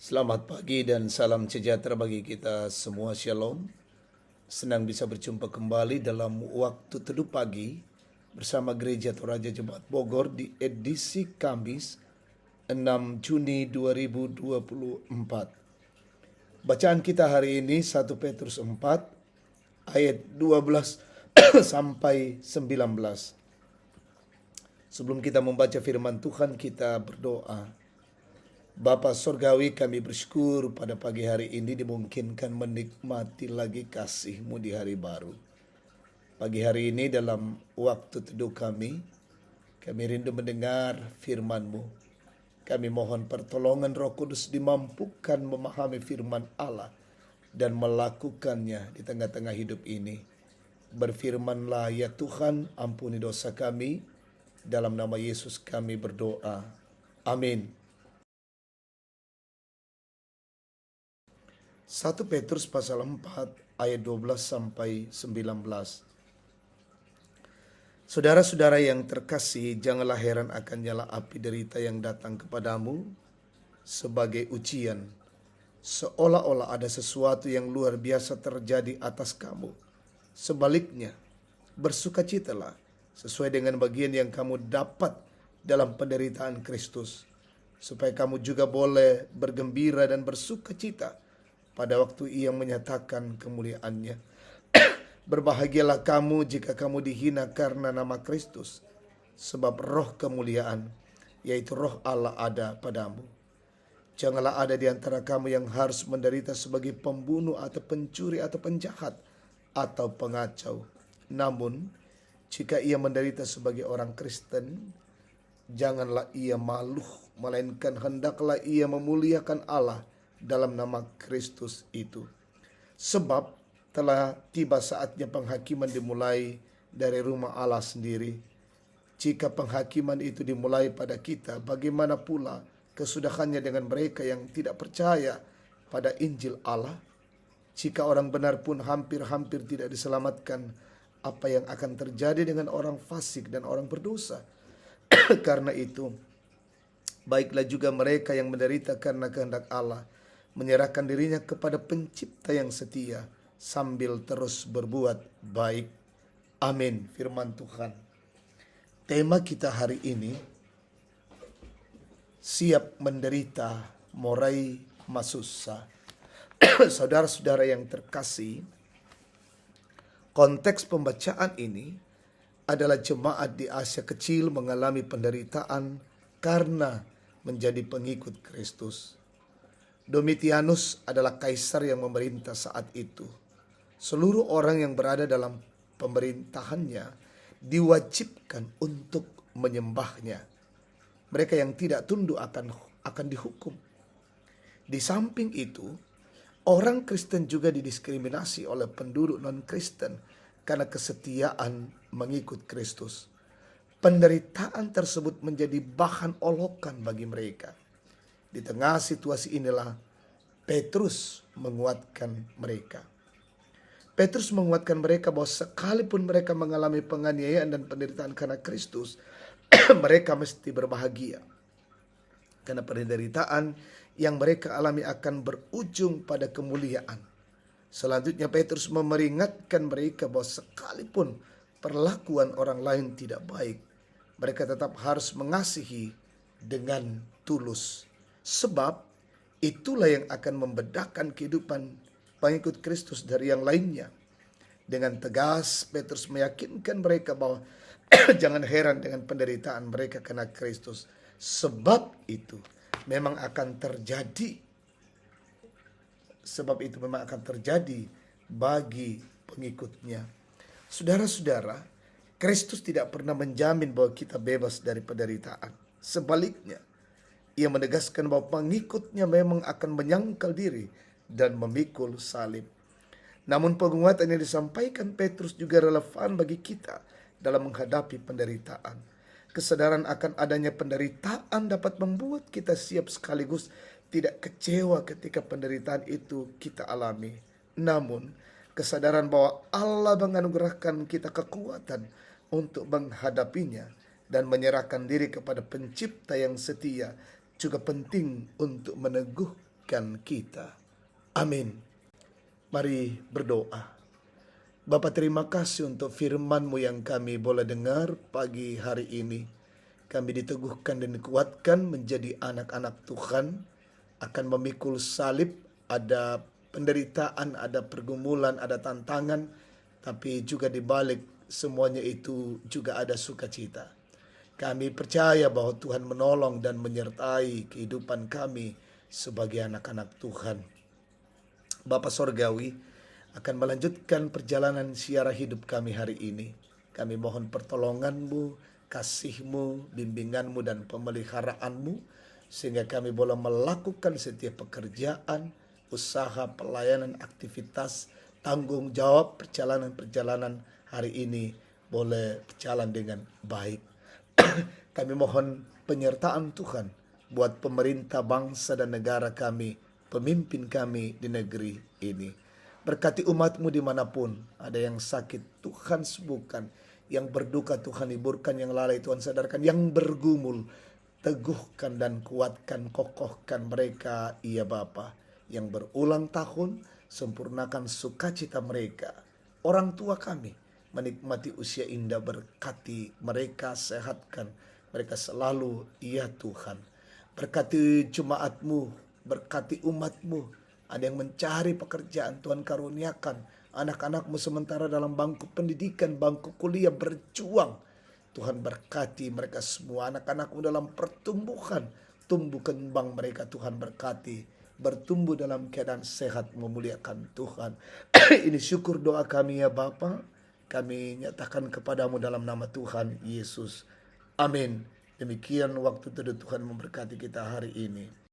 Selamat pagi dan salam sejahtera bagi kita semua. Shalom. Senang bisa berjumpa kembali dalam waktu teduh pagi bersama Gereja Toraja Jemaat Bogor di edisi Kamis 6 Juni 2024. Bacaan kita hari ini 1 Petrus 4 ayat 12 sampai 19. Sebelum kita membaca firman Tuhan, kita berdoa. Bapa Sorgawi, kami bersyukur pada pagi hari ini dimungkinkan menikmati lagi kasih-Mu di hari baru. Pagi hari ini dalam waktu teduh kami rindu mendengar firman-Mu. Kami mohon pertolongan Roh Kudus dimampukan memahami firman Allah dan melakukannya di tengah-tengah hidup ini. Berfirmanlah ya Tuhan, ampuni dosa kami. Dalam nama Yesus kami berdoa. Amin. 1 Petrus pasal 4 ayat 12 sampai 19. Saudara-saudara yang terkasih, janganlah heran akan nyala api derita yang datang kepadamu sebagai ujian, seolah-olah ada sesuatu yang luar biasa terjadi atas kamu. Sebaliknya, bersukacitalah sesuai dengan bagian yang kamu dapat dalam penderitaan Kristus, supaya kamu juga boleh bergembira dan bersukacita pada waktu Ia menyatakan kemuliaannya. Berbahagialah kamu jika kamu dihina karena nama Kristus, sebab roh kemuliaan, yaitu roh Allah ada padamu. Janganlah ada di antara kamu yang harus menderita sebagai pembunuh atau pencuri atau penjahat atau pengacau. Namun, jika ia menderita sebagai orang Kristen, janganlah ia malu, melainkan hendaklah ia memuliakan Allah dalam nama Kristus itu. Sebab telah tiba saatnya penghakiman dimulai dari rumah Allah sendiri. Jika penghakiman itu dimulai pada kita, bagaimana pula kesudahannya dengan mereka yang tidak percaya pada Injil Allah? Jika orang benar pun hampir-hampir tidak diselamatkan, apa yang akan terjadi dengan orang fasik dan orang berdosa? Karena itu, baiklah juga mereka yang menderita karena kehendak Allah, menyerahkan dirinya kepada Pencipta yang setia, sambil terus berbuat baik. Amin. Firman Tuhan. Tema kita hari ini, siap menderita morai masussa. Saudara-saudara yang terkasih, konteks pembacaan ini adalah jemaat di Asia Kecil mengalami penderitaan karena menjadi pengikut Kristus. Domitianus adalah kaisar yang memerintah saat itu. Seluruh orang yang berada dalam pemerintahannya diwajibkan untuk menyembahnya. Mereka yang tidak tunduk akan dihukum. Di samping itu, orang Kristen juga didiskriminasi oleh penduduk non-Kristen karena kesetiaan mengikut Kristus. Penderitaan tersebut menjadi bahan olokan bagi mereka. Di tengah situasi inilah Petrus menguatkan mereka. Petrus menguatkan mereka bahwa sekalipun mereka mengalami penganiayaan dan penderitaan karena Kristus, mereka mesti berbahagia. Karena penderitaan yang mereka alami akan berujung pada kemuliaan. Selanjutnya Petrus memperingatkan mereka bahwa sekalipun perlakuan orang lain tidak baik, mereka tetap harus mengasihi dengan tulus. Sebab itulah yang akan membedakan kehidupan pengikut Kristus dari yang lainnya. Dengan tegas Petrus meyakinkan mereka bahwa jangan heran dengan penderitaan mereka karena Kristus. Sebab itu memang akan terjadi. Sebab itu memang akan terjadi bagi pengikutnya. Saudara-saudara, Kristus tidak pernah menjamin bahwa kita bebas dari penderitaan. Sebaliknya, Ia menegaskan bahwa pengikutnya memang akan menyangkal diri dan memikul salib. Namun penguatan yang disampaikan Petrus juga relevan bagi kita dalam menghadapi penderitaan. Kesadaran akan adanya penderitaan dapat membuat kita siap sekaligus tidak kecewa ketika penderitaan itu kita alami. Namun, kesadaran bahwa Allah menganugerahkan kita kekuatan untuk menghadapinya dan menyerahkan diri kepada Pencipta yang setia juga penting untuk menguatkan kita. Amin. Mari berdoa. Bapa, terima kasih untuk firman-Mu yang kami boleh dengar pagi hari ini. Kami diteguhkan dan dikuatkan menjadi anak-anak Tuhan, akan memikul salib. Ada penderitaan, ada pergumulan, ada tantangan, tapi juga di balik semuanya itu juga ada sukacita. Kami percaya bahwa Tuhan menolong dan menyertai kehidupan kami sebagai anak-anak Tuhan. Bapa Sorgawi akan melanjutkan perjalanan siara hidup kami hari ini. Kami mohon pertolongan-Mu, kasih-Mu, bimbingan-Mu, dan pemeliharaanmu, sehingga kami boleh melakukan setiap pekerjaan, usaha, pelayanan, aktivitas, tanggung jawab, perjalanan-perjalanan hari ini boleh berjalan dengan baik. Kami mohon penyertaan Tuhan buat pemerintah, bangsa, dan negara kami, pemimpin kami di negeri ini. Berkati umat-Mu dimanapun, ada yang sakit Tuhan sembuhkan, yang berduka Tuhan hiburkan, yang lalai Tuhan sadarkan, yang bergumul teguhkan dan kuatkan, kokohkan mereka, iya Bapa. Yang berulang tahun, sempurnakan sukacita mereka. Orang tua kami menikmati usia indah, berkati mereka, sehatkan mereka selalu, iya Tuhan. Berkati jemaat-Mu, berkati umat-Mu. Ada yang mencari pekerjaan, Tuhan karuniakan. Anak-anak-Mu sementara dalam bangku pendidikan, bangku kuliah, berjuang. Tuhan berkati mereka semua. Anak-anak-Mu dalam pertumbuhan, tumbuh kembang mereka, Tuhan berkati. Bertumbuh dalam keadaan sehat, memuliakan Tuhan. Ini syukur doa kami ya Bapa. Kami nyatakan kepadamu dalam nama Tuhan Yesus. Amin. Demikian waktu teduh Tuhan memberkati kita hari ini.